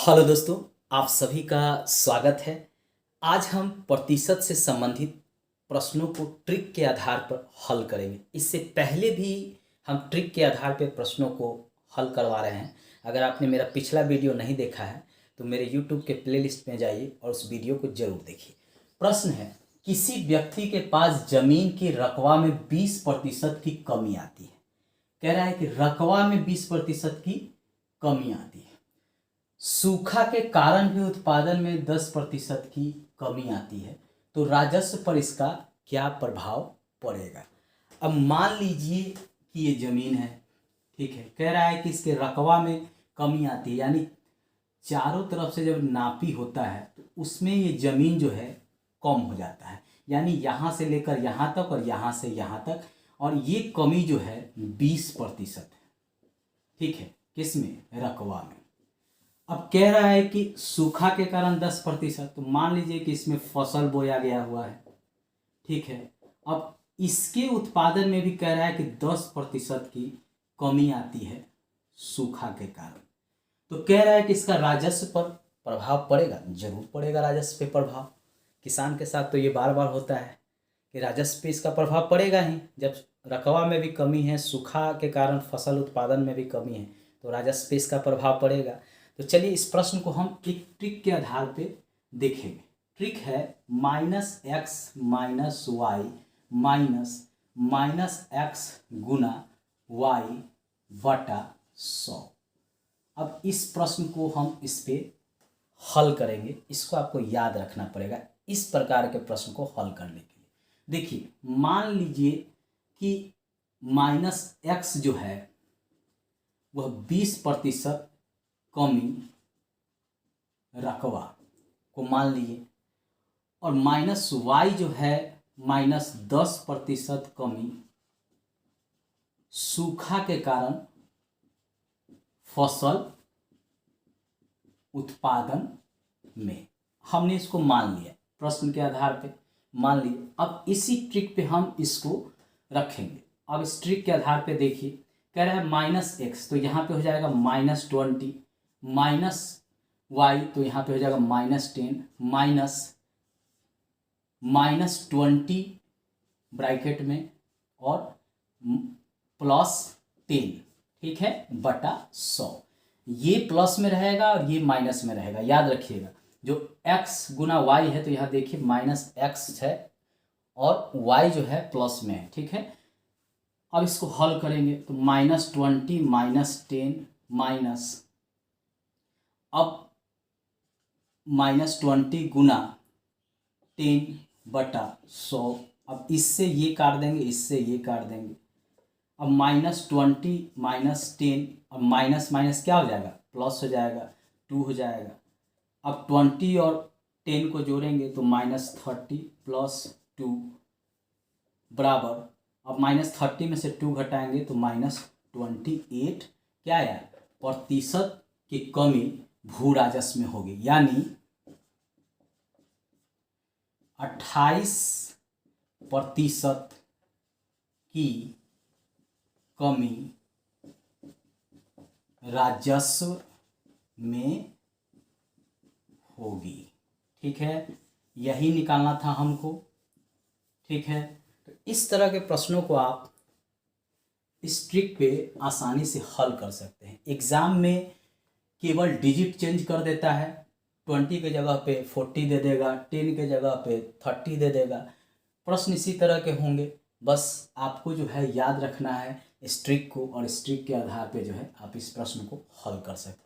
Hello दोस्तों, आप सभी का स्वागत है। आज हम प्रतिशत से संबंधित प्रश्नों को ट्रिक के आधार पर हल करेंगे। इससे पहले भी हम ट्रिक के आधार पर प्रश्नों को हल करवा रहे हैं। अगर आपने मेरा पिछला वीडियो नहीं देखा है तो मेरे YouTube के प्लेलिस्ट में जाइए और उस वीडियो को जरूर देखिए। प्रश्न है, किसी व्यक्ति के पास जमीन की रकबा में 20% की कमी आती है। कह रहा है कि रकबा में 20% की कमी आती है। सूखा के कारण भी उत्पादन में 10% की कमी आती है, तो राजस्व पर इसका क्या प्रभाव पड़ेगा। अब मान लीजिए कि ये जमीन है, ठीक है। कह रहा है कि इसके रकबा में कमी आती है, यानी चारों तरफ से जब नापी होता है तो उसमें ये जमीन जो है कम हो जाता है, यानी यहाँ से लेकर यहाँ तक और यहाँ से यहाँ तक, और ये कमी जो है 20% है, ठीक है। किसमें? रकबा में। अब कह रहा है कि सूखा के कारण 10%, तो मान लीजिए कि इसमें फसल बोया गया हुआ है, ठीक है। अब इसके उत्पादन में भी कह रहा है कि 10% की कमी आती है सूखा के कारण, तो कह रहा है कि इसका राजस्व पर प्रभाव पड़ेगा। जरूर पड़ेगा राजस्व पे प्रभाव। किसान के साथ तो ये बार बार होता है कि राजस्व पे इसका प्रभाव पड़ेगा ही। जब रकबा में भी कमी है, सूखा के कारण फसल उत्पादन में भी कमी है, तो राजस्व पे इसका प्रभाव पड़ेगा। तो चलिए इस प्रश्न को हम एक ट्रिक के आधार पे देखेंगे। ट्रिक है -x - y -x गुना y बटा 100। अब इस प्रश्न को हम इस पे हल करेंगे। इसको आपको याद रखना पड़ेगा इस प्रकार के प्रश्न को हल करने के लिए। देखिए, मान लीजिए कि -x जो है वह 20% कमी रकबा को मान लिए, और -y जो है -10% कमी सूखा के कारण फसल उत्पादन में। हमने इसको मान लिया, प्रश्न के आधार पे मान लिए। अब इसी ट्रिक पे हम इसको रखेंगे। अब इस ट्रिक के आधार पे देखिए, कह रहा है -x, तो यहाँ पे हो जाएगा -20, -y तो यहाँ पे हो जाएगा -10, -20 ब्रैकेट में और +10, ठीक है, बटा 100। ये प्लस में रहेगा और ये माइनस में रहेगा, याद रखिएगा। जो x गुना y है, तो यहाँ देखिए -x है और y जो है प्लस में है, ठीक है। अब इसको हल करेंगे तो -20 -10 माइनस, अब -20 गुना 10 बटा 100। अब इससे ये काट देंगे, इससे ये काट देंगे। अब -20 -10, अब माइनस माइनस क्या हो जाएगा? प्लस हो जाएगा, 2 हो जाएगा। अब 20 और 10 को जोड़ेंगे तो -30 + 2 बराबर, अब -30 में से 2 घटाएंगे तो -28 क्या आया? प्रतिशत की कमी भू राजस्व में होगी, यानी 28% की कमी राजस्व में होगी, ठीक है। यही निकालना था हमको, ठीक है। तो इस तरह के प्रश्नों को आप इस ट्रिक पे आसानी से हल कर सकते हैं। एग्ज़ाम में केवल डिजिट चेंज कर देता है, 20 के जगह पे 40 दे देगा, 10 के जगह पे 30 दे देगा। प्रश्न इसी तरह के होंगे। बस आपको जो है याद रखना है इस ट्रिक को, और इस ट्रिक के आधार पे जो है आप इस प्रश्न को हल कर सकते हैं।